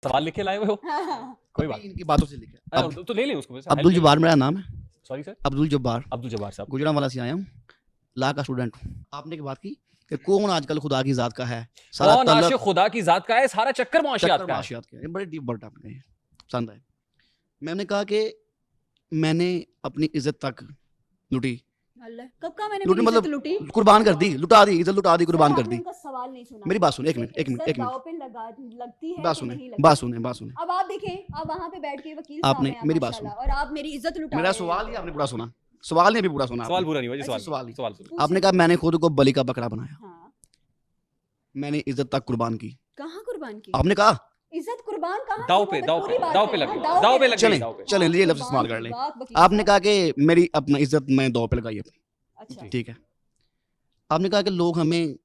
सवाल लिख के लाए हुए हो? हाँ। कोई बात इनकी बातों से लिखा है। तो ले लें उसको। अब्दुल जब्बार मेरा नाम है। सॉरी सर, अब्दुल जब्बार अब्दुल जब्बार साहब। गुजरांवाला से आया हूँ, ला का स्टूडेंट हूँ। आपने की बात की कि कौन आजकल खुदा की जात का है, सारा कौन तलब आशिक खुदा की जात का है, सारा चक्कर मुआशियात चक्कर का है। माशियात का है। ये बड़े डीप वर्ड आपने कहे, पसंद आए। मैंने कहा कि मैंने अपनी इज्जत तक लुटी, अल्लाह, कब का मैंने लूटी मेरी इज्जत मतलब लूटी? कुर्बान कर दी, लुटा दी, इज्जत लुटा दी, कुर्बान सर, कर आपने दी। उनका सवाल नहीं सुना। मेरी बात सुने, एक मिनट एक मिनट इज्जत एक मिनट, दांव पे लगती है बात कि सुने नहीं लगती? बात सुने बात सुने। अब आप देखें, आप वहाँ पे बैठ के वकील साहब आपने हैं मेरी बात माशाल्लाह, और आप मेरी इज्जत लुटा मेरा रहे हैं। सवाल ही आपने पूरा सुना, सवाल नहीं अभी पूरा सुना सवाल आपने। पूरा नहीं हुआ जी। अच्छा, सवाल सवाल सुनो। आपने कहा मैंने खुद को बलि का बकरा बनाया, हाँ, मैंने इज्जत तक कुर्बान की। कहाँ कुर्बान की? आपने कहा इज्जत कुर्बान कहाँ? दाव की? पे वो दाव पूरी पे बात दाव है पे ना, लग दाव पे लग चलें गई, दाव पे। चलें, ये लफ्ज कुर्बान इस्तेमाल की कर लें। बात वकील आपने साहब। कहा कि मेरी अपना इज्जत मैं दाव पे लगाई अपनी, अच्छा, ठीक है। आपने कहा कि लोग हमें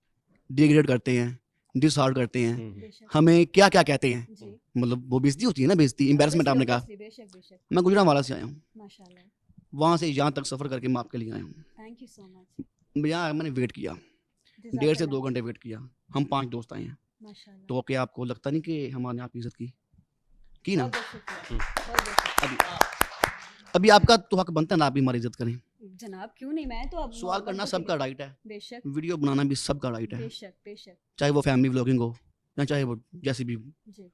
डिग्रेड करते हैं, डिसहार्ड करते हैं, बेशक हमें क्या क्या कहते हैं, जी। मतलब वो बेइज्जती होती है ना, बेइज्जती, एम्बैरेसमेंट। आपने कहा Obviously, बेशक बेशक, मैं गुजरांवाला से आया हूँ, माशाल्लाह, वहाँ से यहाँ तक सफ़र करके मैं आपके लिए आया हूँ। Thank you so much. यहाँ मैंने वेट किया, 1.5 से 2 घंटे वेट किया। हम 5 दोस्त आए हैं, माशाल्लाह, तो क्या आपको लगता नहीं कि हमारे आपकी इज्जत की ना? बहुत बहुत शुक्रिया, बहुत बहुत अभी अभी आपका तो हक बनता है ना, आप भी हमारी इज्जत करें। शुक्रिया। जनाब क्यों नहीं, मैं तो अब सवाल करना सबका राइट है, बेशक वीडियो बनाना भी सबका राइट है, बेशक बेशक चाहे वो फैमिली व्लॉगिंग हो या चाहे वो जैसी भी। जी।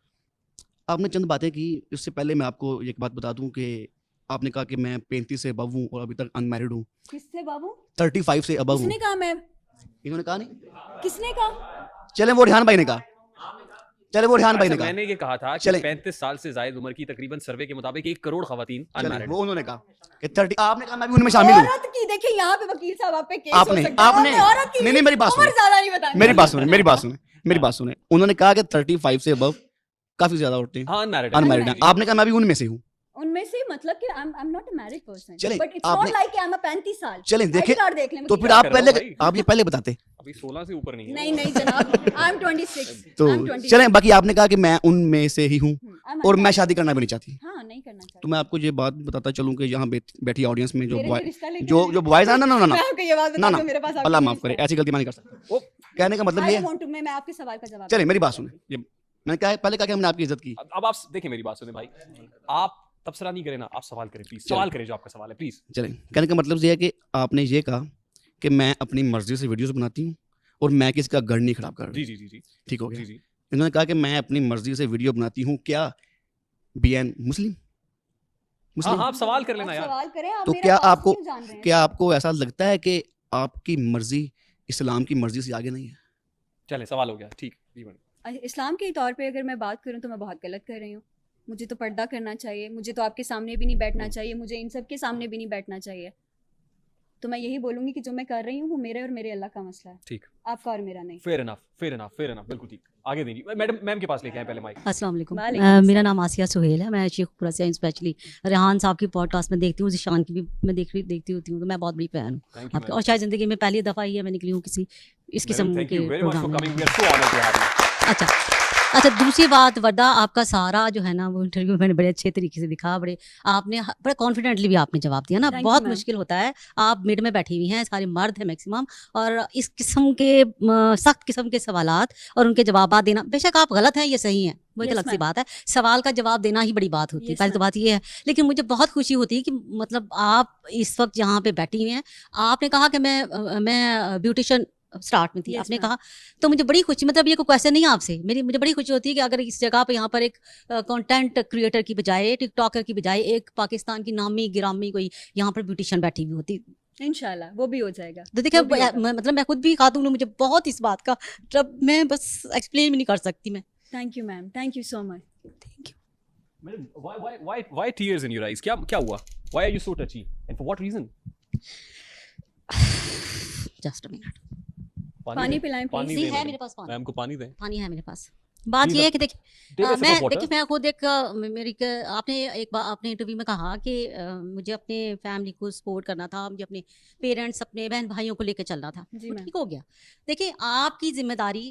आपने चंद बातें की, इससे पहले मैं आपको एक बात बता दूं कि आपने कहा कि मैं 35 से अबव हूँ और अभी तक अनमैरिड हूँ। किससे बाबू? 35 से अबव हूँ, किसने कहा? मैं इन्होंने कहा नहीं। किसने कहा? चले वो रिहान भाई ने कहा, चले वो रिहान भाई ने अच्छा, कहा, मैंने ये कहा था कि चलें। 35 साल से जायद उम्र की तकरीबन सर्वे के मुताबिक 1 करोड़ खवातीन चले अनमैरिड। वो उन्होंने कहा कि 30। आपने कहा मैं भी उनमें शामिल हूँ। औरत की देखिए, यहाँ पे वकील साहब आप पे केस हो आपने सकता है। आपने औरत की नहीं मेरी बात उम्र सुने, ज्यादा नहीं बतानी। मेरी बात सुने, मेरी बात सुने, मेरी बात सुने। उन्होंने कहा कि 35 से अबव काफी ज्यादा औरतें हाँ, अनमैरिड अनमैरिड हैं। आपने कहा मैं भी उनमें से हूँ। उनमें से मतलब कि I am not a married person, चलें, बट इट्स आपने- नॉट लाइक आई एम 35 साल। चलें ID देखें, कार्ड देख लें तो वकील फिर साहब। आप कर रहे हो पहले भाई? आप ये पहले बताते अभी 16 से ऊपर नहीं है। नहीं नहीं जनाब, आई एम 26। तो चलें। बाकी आपने कहा कि मैं उनमें से ही हूँ और मैं शादी करना भी नहीं चाहती। हाँ नहीं करना चाहिए। तो मैं आपको ये बात बताता चलूं कि यहाँ बैठी ऑडियंस में जो मेरे बॉय लिए रिश्ता लेके जो आए जो बॉयज हैं ना ना ना मैं आपको ये बात ना बता ना दूं, मेरे पास आपके अल्लाह लिए माफ करे, रिश्ता है। ऐसी गलती मैं नहीं कर सकता। ओ, कहने का मतलब I ये don't want to- मैं आपके सवाल का जवाब चले मेरी बात सुने, ये मैंने कहा पहले कहा कि हमने आपकी इज्जत की। अब आप देखिए मेरी बात सुने भाई, आप तबसरा नहीं करें ना, आप सवाल करें प्लीज, सवाल करें जो आपका सवाल है प्लीज। चलें, कहने का मतलब ये है कि आपने ये कहा कि मैं अपनी मर्जी से वीडियोस बनाती हूँ और मैं किसी का घर नहीं खराब कर जी रही। जी जी जी ठीक हो गया। जी जी। इन्होंने कहा कि मैं अपनी मर्जी से वीडियो बनाती हूँ, क्या बीएन मुस्लिम हाँ मुस्लिम हाँ, आप सवाल कर आप लेना यार। सवाल करें, आप तो मेरा क्या पास आपको क्यों जान रहे हैं? क्या आपको ऐसा लगता है कि आपकी मर्जी इस्लाम की मर्जी से आगे नहीं है? चले सवाल हो गया, ठीक जी। इस्लाम के तौर पे अगर मैं बात करूं तो मैं बहुत गलत कर रही हूँ। मुझे तो पर्दा करना चाहिए, मुझे तो आपके सामने भी नहीं बैठना चाहिए, मुझे इन सब के सामने भी नहीं बैठना चाहिए। तो मैं यही बोलूंगी कि जो मैं कर रही हूँ वो मेरे और मेरे अल्लाह का मसला है, ठीक, आपका और मेरा नहीं। Fair enough fair enough fair enough, बिल्कुल ठीक। आगे दीजिए मैडम, मैम के पास लेके आए पहले माइक। अस्सलाम वालेकुम। वालेकुम अस्सलाम। मेरा नाम आसिया सुहेल है, मैं शेखपुरा से स्पेशली रेहान साहब की पॉडकास्ट में देखती हूँ, ज़ीशान की भी मैं देखती होती हूँ, तो मैं बहुत बड़ी फ़ैन हूँ थैंक यू आपके। और शायद ज़िंदगी में पहली दफ़ा ही है मैं निकली हूँ किसी इस किस्म थैंक के you very much programme for में। Coming, we are so honoured to have you. अच्छा अच्छा, दूसरी बात, वर्दा आपका सारा जो है ना वो इंटरव्यू मैंने बड़े अच्छे तरीके से दिखा, आपने बड़े कॉन्फिडेंटली भी आपने जवाब दिया ना। Thank you, बहुत ma'am. मुश्किल होता है, आप मिड में बैठी हुई हैं, सारे मर्द हैं मैक्सिमम, और इस किस्म के सख्त किस्म के सवालात और उनके जवाब देना, बेशक आप गलत हैं ये सही हैं, वो एक Yes, अलग सी ma'am. बात है, सवाल का जवाब देना ही बड़ी बात होती है। Yes, पहली तो ma'am. बात ये है, लेकिन मुझे बहुत खुशी होती है कि मतलब आप इस वक्त यहाँ पे बैठी हुई हैं। आपने कहा कि मैं ब्यूटिशियन स्टार्ट में थी, Yes, आपने ma'am. कहा, तो मुझे बड़ी खुशी, मतलब ये कोई क्वेश्चन नहीं है आपसे, मुझे बड़ी खुशी होती है कि अगर इस जगह पे यहाँ पर एक कंटेंट क्रिएटर की बजाय, टिकटॉकर की बजाय, एक पाकिस्तान की नामी गिरामी कोई यहाँ पर ब्यूटिशियन बैठी हुई होती, इंशाल्लाह वो भी हो जाएगा। तो देखिए वो भी होगा। मतलब मैं खुद भी खातून हूँ, मुझे बहुत इस बात का, जब मैं बस एक्सप्लेन भी नहीं कर सकती मैं। Thank you ma'am, thank you so much. Thank you. Madam, why tears in your eyes? क्या हुआ? Why are you so touchy? And for what reason? Just a minute, पानी दें। पिलाएं पानी please। दें है मैडम। मेरे पास पानी, मैम को पानी दें। पानी है मेरे पास। बात ये है कि Take a sip मैं of water. देखिए मैं खुद एक आपने एक बार आपने इंटरव्यू में कहा कि मुझे अपने फैमिली को सपोर्ट करना था, मुझे अपने पेरेंट्स, अपने बहन भाइयों को लेकर चलना था, जी वो मैम। ठीक हो गया। देखिए आपकी जिम्मेदारी,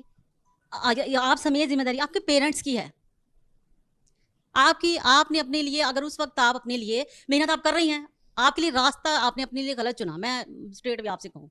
आप समेत जिम्मेदारी आपके पेरेंट्स की है। आपने अपने लिए, अगर उस वक्त आप अपने लिए मेहनत आप कर रही हैं, आपके लिए रास्ता आपने अपने लिए गलत चुना, मैं स्ट्रेट वे आपसे कहूँ,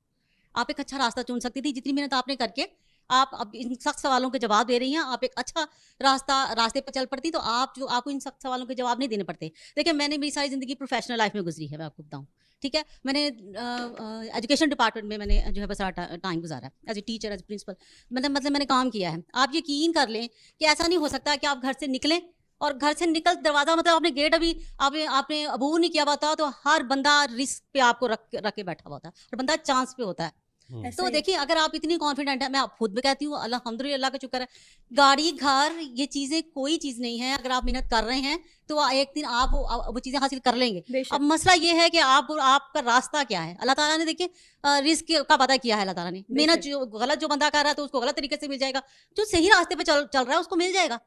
आप एक अच्छा रास्ता चुन सकती थी, जितनी मेहनत आपने करके आप अब इन सख्त सवालों के जवाब दे रही हैं, आप एक अच्छा रास्ते पर चल पड़ती, तो आपको इन सख्त सवालों के जवाब नहीं देने पड़ते। देखिए, मैंने मेरी सारी ज़िंदगी प्रोफेशनल लाइफ में गुजरी है, मैं आपको बताऊँ, ठीक है। मैंने एजुकेशन डिपार्टमेंट में मैंने जो है बस टाइम गुजारा है, as a teacher, as principal, मतलब मैंने काम किया है। आप यकीन कर लें कि ऐसा नहीं हो सकता कि आप घर से निकलें और घर से निकल दरवाज़ा, मतलब आपने गेट अभी आपने अबूर नहीं किया हुआ था, तो हर बंदा रिस्क पे आपको रख के बैठा हुआ होता है, और बंदा चांस पे होता है। ऐसा तो ही- देखिए, अगर आप इतनी कॉन्फिडेंट है, मैं आप खुद भी कहती हूँ, अल्हम्दुलिल्लाह का शुक्र है, गाड़ी घर ये चीज़ें कोई चीज़ नहीं है। अगर आप मेहनत कर रहे हैं तो एक दिन आप वो चीज़ें हासिल कर लेंगे। बेशक। अब मसला ये है कि आपका रास्ता क्या है। अल्लाह ताला ने देखिए रिस्क का पता किया है, अल्लाह ताला ने मेहनत, जो गलत जो बंदा कर रहा है तो उसको गलत तरीके से मिल जाएगा, जो सही रास्ते पे चल रहा है उसको मिल जाएगा।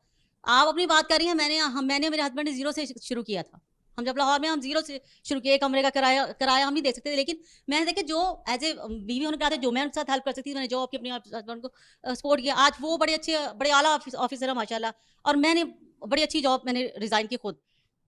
आप अपनी बात कर रही हैं, मैंने मेरे हस्बैंड ने जीरो से शुरू किया था। हम जब लाहौर में, हम जीरो से शुरू किए, कमरे का किराया हम नहीं दे सकते थे, लेकिन मैंने देखा जो एज ए बीवी होने के नाते जो मैं उनके साथ हेल्प कर सकती थी, मैंने जॉब की, अपने हस्बैंड को सपोर्ट किया। आज वो बड़े आला ऑफिसर है माशाल्लाह, और मैंने बड़ी अच्छी जॉब मैंने रिज़ाइन की खुद,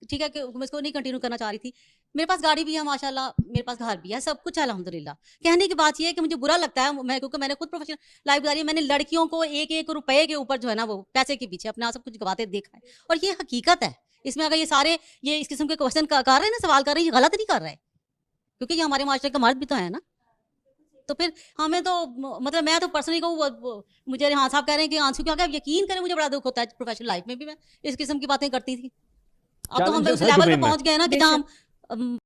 ठीक है, कि मैं इसको नहीं कंटिन्यू करना चाह रही थी। मेरे पास गाड़ी भी है माशाल्लाह, मेरे पास घर भी है, सब कुछ है अल्हम्दुलिल्लाह। कहने की बात ये है कि मुझे बुरा लगता है, क्योंकि मैंने खुद प्रोफेशनल लाइफ गुजारी है, मैंने लड़कियों को एक रुपए के ऊपर जो है ना, वो पैसे के पीछे अपना सब कुछ गवाते देखा है, और ये हकीकत है। इसमें अगर ये इस किस्म के क्वेश्चन कर रहे हैं ना, सवाल कर रहे हैं, ये गलत नहीं कर रहे हैं, क्योंकि ये हमारे माशरे का मर्द भी तो है ना। तो फिर हमें तो मतलब मैं तो पर्सनली कहूँ, मुझे रिहान साहब कह रहे हैं कि आंसू, क्योंकि आप यकीन करें मुझे बड़ा दुख होता है, प्रोफेशनल लाइफ में भी मैं इस किस्म की बातें करती थी। अब तो हम Challenges उस हर लेवल domain पे में। पहुंच गए ना कि बेशक। हम